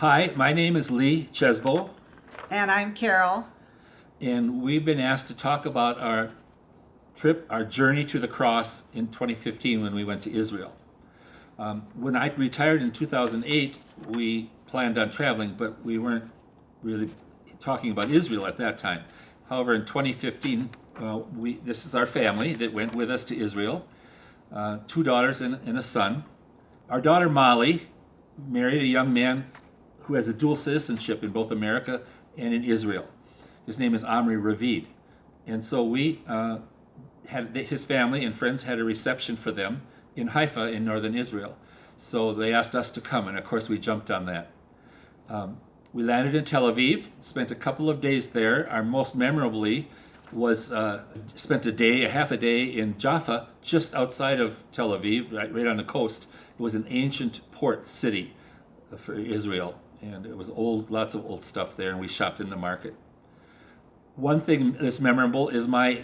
Hi, my name is Kjesbos, And I'm Carol. and we've been asked to talk about our trip, our journey to the cross in 2015 when we went to Israel. When I retired in 2008, we planned on traveling, but we weren't really talking about Israel at that time. However, in 2015, this is our family that went with us to Israel, two daughters and a son. Our daughter Molly married a young man who has a dual citizenship in both America and in Israel. His name is Omry. And so we had his family and friends had a reception for them in Haifa in northern Israel. So they asked us to come, and of course we jumped on that. We landed in Tel Aviv, spent a couple of days there. Our most memorably was spent a half a day in Jaffa, just outside of Tel Aviv, right on the coast. It was an ancient port city for Israel, and it was old, lots of old stuff there, and we shopped in the market. One thing that's memorable is my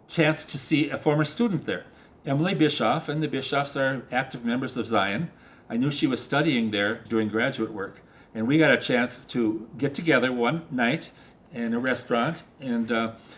chance to see a former student there, Emily Bischoff, and the Bischoffs are active members of Zion. I knew she was studying there doing graduate work, and we got a chance to get together one night in a restaurant, and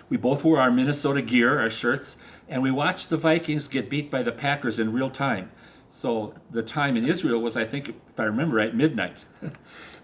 we both wore our Minnesota gear, our shirts, and we watched the Vikings get beat by the Packers in real time. So the time in Israel was, I think, if I remember right, midnight.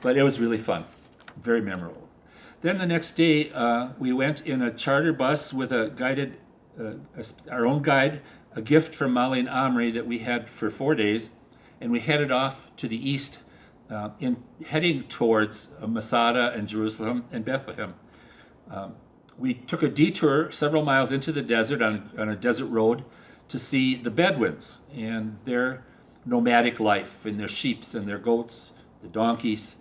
But it was really fun, very memorable. Then the next day, we went in a charter bus with a guided, our own guide, a gift from Molly and Omry that we had for 4 days, and we headed off to the east, heading towards Masada and Jerusalem and Bethlehem. We took a detour several miles into the desert on a desert road to see the Bedouins and their nomadic life and their sheep and their goats, the donkeys.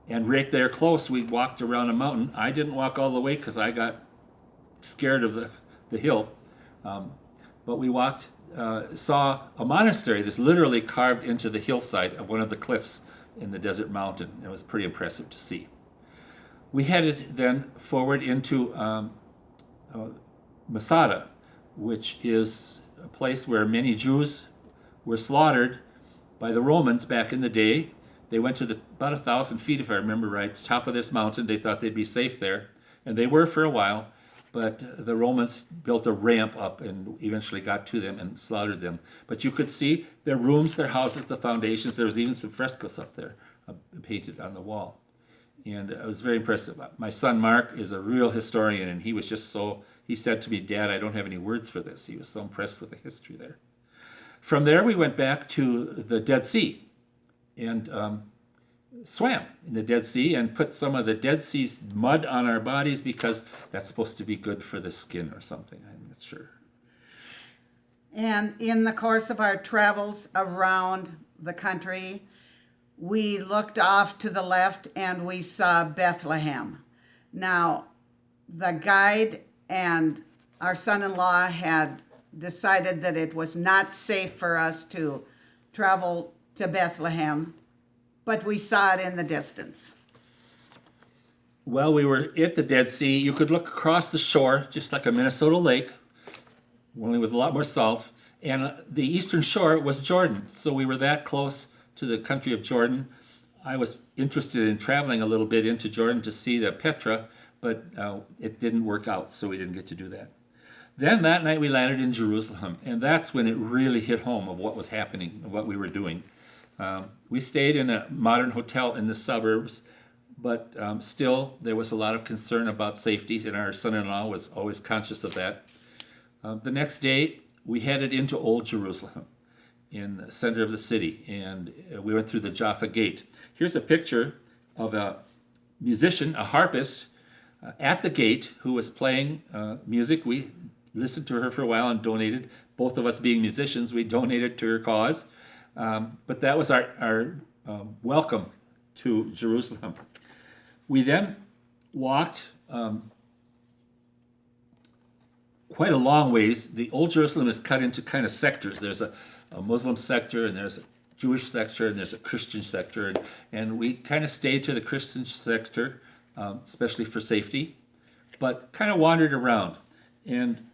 And right there close, we walked around a mountain. I didn't walk all the way because I got scared of the hill. But we saw a monastery that's literally carved into the hillside of one of the cliffs in the desert mountain. It was pretty impressive to see. We headed then forward into Masada, which is a place where many Jews were slaughtered by the Romans back in the day. They went to about 1,000 feet, if I remember right, top of this mountain. They thought they'd be safe there, and they were for a while, but the Romans built a ramp up and eventually got to them and slaughtered them. But you could see their rooms, their houses, the foundations. There was even some frescoes up there painted on the wall. And it was very impressive. My son Mark is a real historian, and he was just he said to me, "Dad, I don't have any words for this." He was so impressed with the history there. From there, we went back to the Dead Sea and swam in the Dead Sea and put some of the Dead Sea's mud on our bodies because that's supposed to be good for the skin or something. I'm not sure. And in the course of our travels around the country, we looked off to the left and we saw Bethlehem. Now, the guide and our son-in-law had decided that it was not safe for us to travel to Bethlehem, but we saw it in the distance. Well, we were at the Dead Sea. You could look across the shore, just like a Minnesota lake, only with a lot more salt. And the eastern shore was Jordan. So we were that close to the country of Jordan. I was interested in traveling a little bit into Jordan to see the Petra, but it didn't work out, so we didn't get to do that. Then that night we landed in Jerusalem, and that's when it really hit home of what was happening, of what we were doing. We stayed in a modern hotel in the suburbs, but still there was a lot of concern about safety, and our son-in-law was always conscious of that. The next day, we headed into Old Jerusalem in the center of the city, and we went through the Jaffa Gate. Here's a picture of a musician, a harpist, at the gate who was playing music. We listened to her for a while and donated. Both of us being musicians, we donated to her cause. But that was our welcome to Jerusalem. We then walked quite a long ways. The Old Jerusalem is cut into kind of sectors. There's a Muslim sector, and there's a Jewish sector, and there's a Christian sector. And we kind of stayed to the Christian sector, especially for safety, but kind of wandered around. And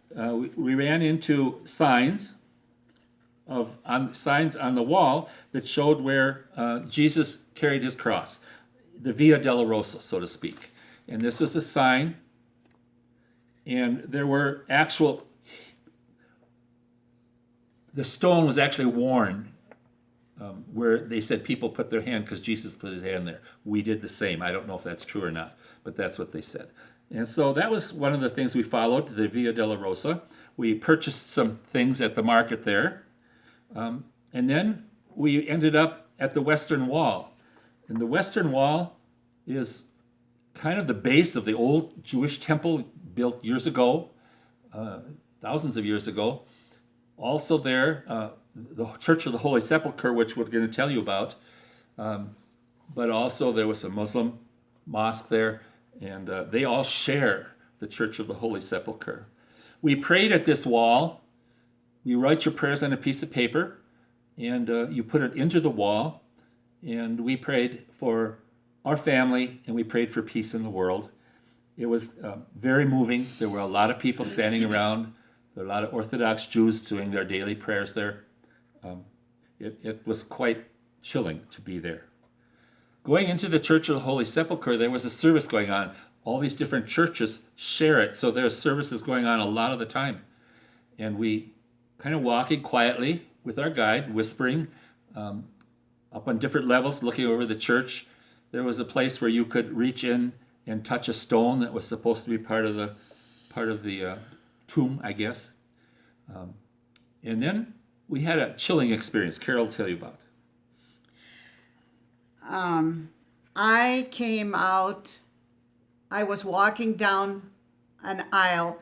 we ran into signs signs on the wall that showed where Jesus carried his cross, the Via Dolorosa, so to speak. And this was a sign, and there were the stone was actually worn where they said people put their hand because Jesus put his hand there. We did the same. I don't know if that's true or not, but that's what they said. And so that was one of the things we followed, the Via Dolorosa. We purchased some things at the market there. And then we ended up at the Western Wall. And the Western Wall is kind of the base of the old Jewish temple built years ago, thousands of years ago. Also there, the Church of the Holy Sepulchre, which we're going to tell you about. But also there was a Muslim mosque there, and they all share the Church of the Holy Sepulchre. We prayed at this wall. You write your prayers on a piece of paper, and you put it into the wall. And we prayed for our family, and we prayed for peace in the world. It was very moving. There were a lot of people standing around. There were a lot of Orthodox Jews doing their daily prayers there. It was quite chilling to be there. Going into the Church of the Holy Sepulchre, there was a service going on. All these different churches share it, so there's services going on a lot of the time. And we kind of walking quietly with our guide, whispering, up on different levels, looking over the church. There was a place where you could reach in and touch a stone that was supposed to be part of the tomb, I guess. And then we had a chilling experience. Carol will tell you about. I came out, I was walking down an aisle,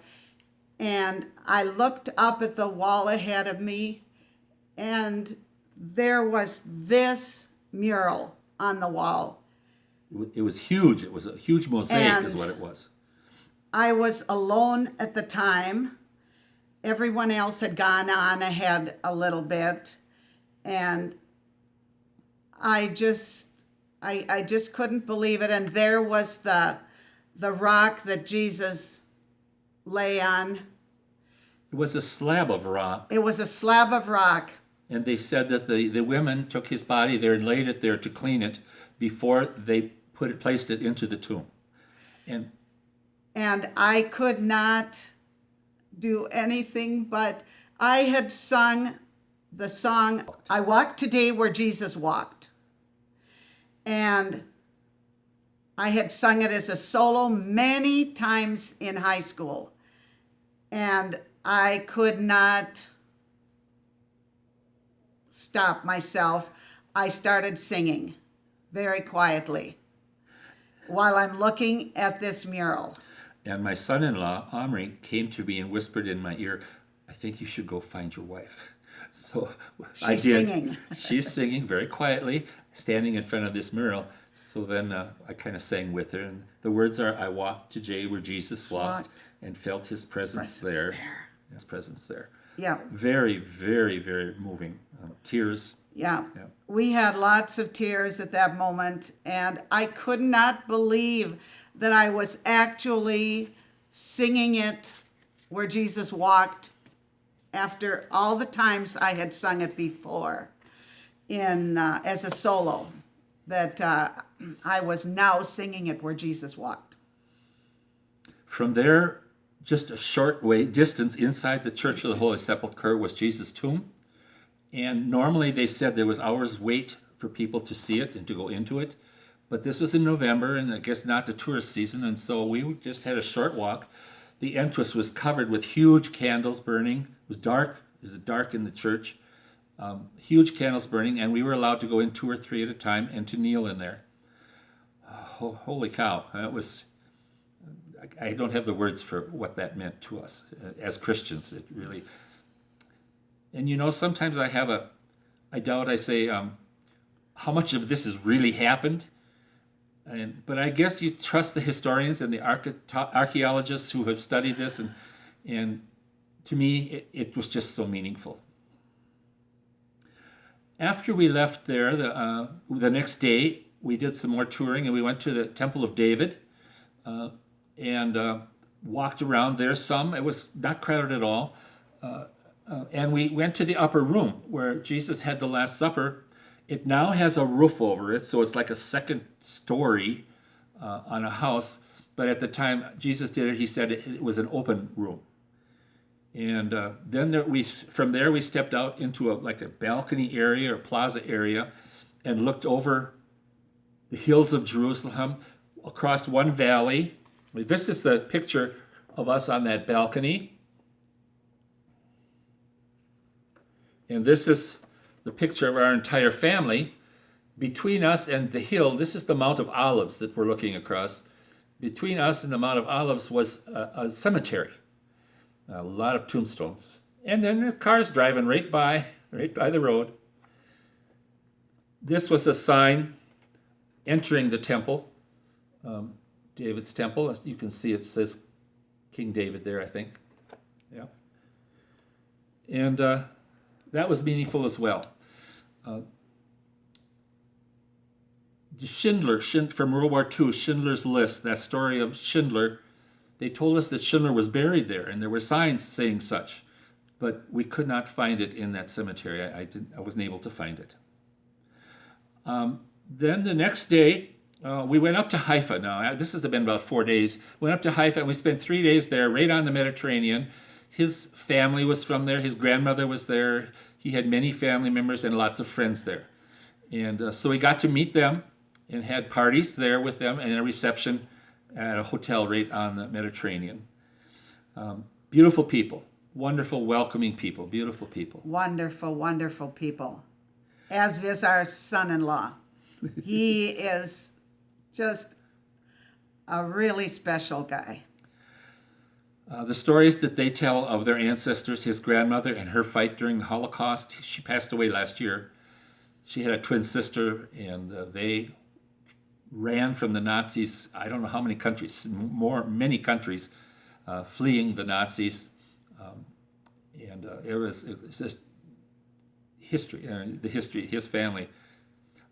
and I looked up at the wall ahead of me, and there was this mural on the wall. It was huge. It was a huge mosaic, And is what it was. I was alone at the time. Everyone else had gone on ahead a little bit, and I just couldn't believe it. And there was the rock that Jesus lay on. It was a slab of rock. It was a slab of rock. And they said that the women took his body there and laid it there to clean it before they placed it into the tomb. And I could not do anything but I had sung the song, I Walk Today Where Jesus Walked. And I had sung it as a solo many times in high school. And I could not stop myself. I started singing very quietly while I'm looking at this mural. And my son-in-law, Omry, came to me and whispered in my ear, I think you should go find your wife. So I did. Singing. She's singing very quietly, standing in front of this mural. So then I kind of sang with her. And the words are, I walked today where Jesus walked and felt his presence there. His presence there. Yeah. Very, very, very moving. Tears. Yeah. We had lots of tears at that moment, and I could not believe that I was actually singing it where Jesus walked after all the times I had sung it before in as a solo, that I was now singing it where Jesus walked. From there, just a short distance inside the Church of the Holy Sepulchre was Jesus' tomb. And normally they said there was hours wait for people to see it and to go into it. But this was in November, and I guess not the tourist season, and so we just had a short walk. The entrance was covered with huge candles burning. It was dark. It was dark in the church. Huge candles burning, and we were allowed to go in 2 or 3 at a time and to kneel in there. Holy cow. That was... I don't have the words for what that meant to us as Christians. It really... And you know, sometimes I doubt, I say, how much of this has really happened? But I guess you trust the historians and the archaeologists who have studied this, and to me, it was just so meaningful. After we left there, the next day, we did some more touring, and we went to the Temple of David, and walked around there some. It was not crowded at all. and we went to the upper room where Jesus had the Last Supper. It now has a roof over it, so it's like a second story on a house. But at the time Jesus did it, he said it was an open room. And then from there we stepped out into like a balcony area or plaza area and looked over the hills of Jerusalem across one valley. This is the picture of us on that balcony. And this is the picture of our entire family. Between us and the hill, this is the Mount of Olives that we're looking across. Between us and the Mount of Olives was a cemetery. A lot of tombstones. And then the cars driving right by the road. This was a sign entering the temple, David's temple. You can see it says King David there, I think. Yeah. And that was meaningful as well. Schindler, from World War II, Schindler's List, that story of Schindler, they told us that Schindler was buried there, and there were signs saying such, but we could not find it in that cemetery. I wasn't able to find it. Then the next day, we went up to Haifa. Now, this has been about 4 days. Went up to Haifa, and we spent 3 days there, right on the Mediterranean. His family was from there. His grandmother was there. He had many family members and lots of friends there. And so we got to meet them and had parties there with them and a reception at a hotel right on the Mediterranean. Beautiful people, wonderful, welcoming people, beautiful people. Wonderful, wonderful people. As is our son-in-law. He is just a really special guy. The stories that they tell of their ancestors, his grandmother and her fight during the Holocaust, she passed away last year. She had a twin sister, and they ran from the Nazis. I don't know how many countries, many countries, fleeing the Nazis. It was just history, the history, his family.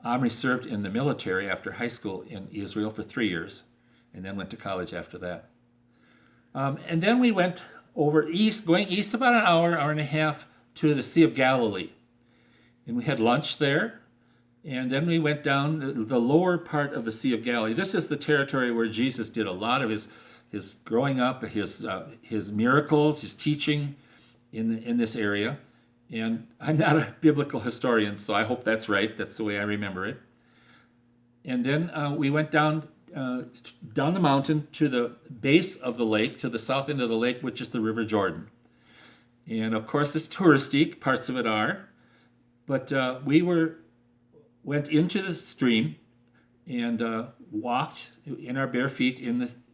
Omry served in the military after high school in Israel for 3 years, and then went to college after that. And then we went over east, going east about an hour and a half to the Sea of Galilee. And we had lunch there. And then we went down the lower part of the Sea of Galilee. This is the territory where Jesus did a lot of his growing up, his miracles, his teaching in this area. And I'm not a biblical historian, so I hope that's right. That's the way I remember it. And then we went down the mountain to the base of the lake, to the south end of the lake, which is the River Jordan. And of course, it's touristy, parts of it are. But we went into the stream and walked in our bare feet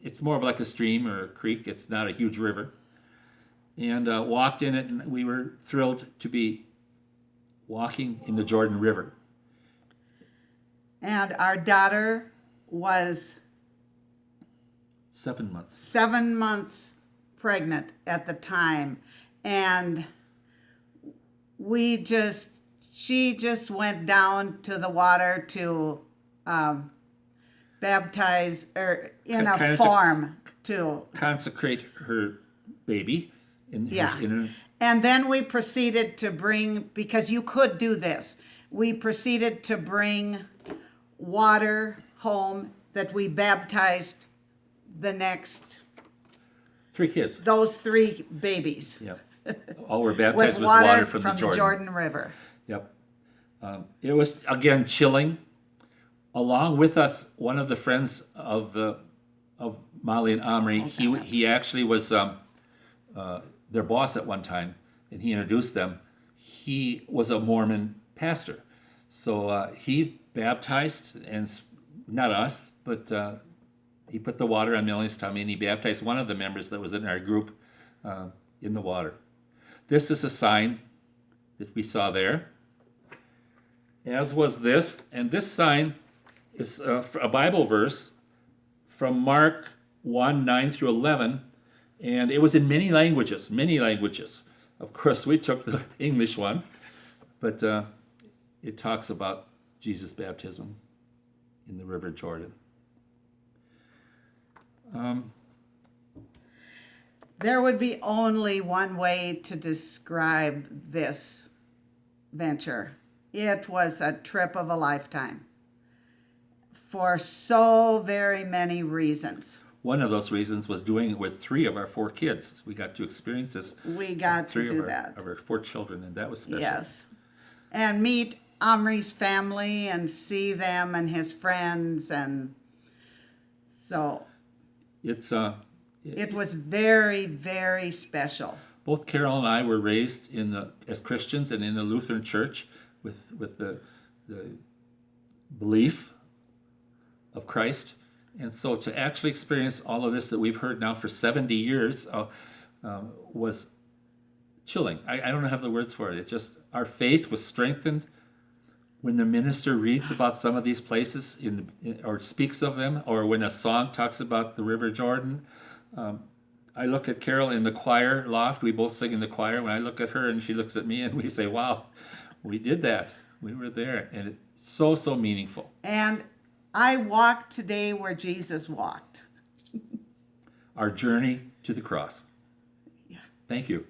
it's more of like a stream or a creek. It's not a huge river. And walked in it, and we were thrilled to be walking in the Jordan River. And our daughter was 7 months. 7 months pregnant at the time. And she just went down to the water to baptize, or in a farm to consecrate her baby. And then we proceeded to bring, because you could do this, we proceeded to bring water home that we baptized the next 3 kids. Those 3 babies. Yep. All were baptized with water from the Jordan River. Yep. It was, again, chilling. Along with us, one of the friends of Molly and Omry, he actually was their boss at one time, and he introduced them. He was a Mormon pastor. So he baptized, and not us, but he put the water on Melanie's tummy, and he baptized one of the members that was in our group in the water. This is a sign that we saw there, as was this. And this sign is a Bible verse from Mark 1, 9 through 11. And it was in many languages. Of course, we took the English one, but it talks about Jesus' baptism in the River Jordan. There would be only one way to describe this venture. It was a trip of a lifetime for so very many reasons. One of those reasons was doing it with 3 of our 4 kids. We got to experience this. We got to 3 do of that. our 4 children, and that was special. Yes. And meet Omry's family and see them and his friends. And so It's it was very, very special. both Carol and I were raised as Christians and in the Lutheran Church with the belief of Christ. And so to actually experience all of this that we've heard now for 70 years was chilling. I don't have the words for it. It just, our faith was strengthened when the minister reads about some of these places or speaks of them, or when a song talks about the River Jordan. I look at Carol in the choir loft. We both sing in the choir. When I look at her and she looks at me, and we say, wow, we did that. We were there. And it's so, so meaningful. And I walked today where Jesus walked. Our journey to the cross. Yeah. Thank you.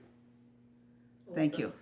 Thank you.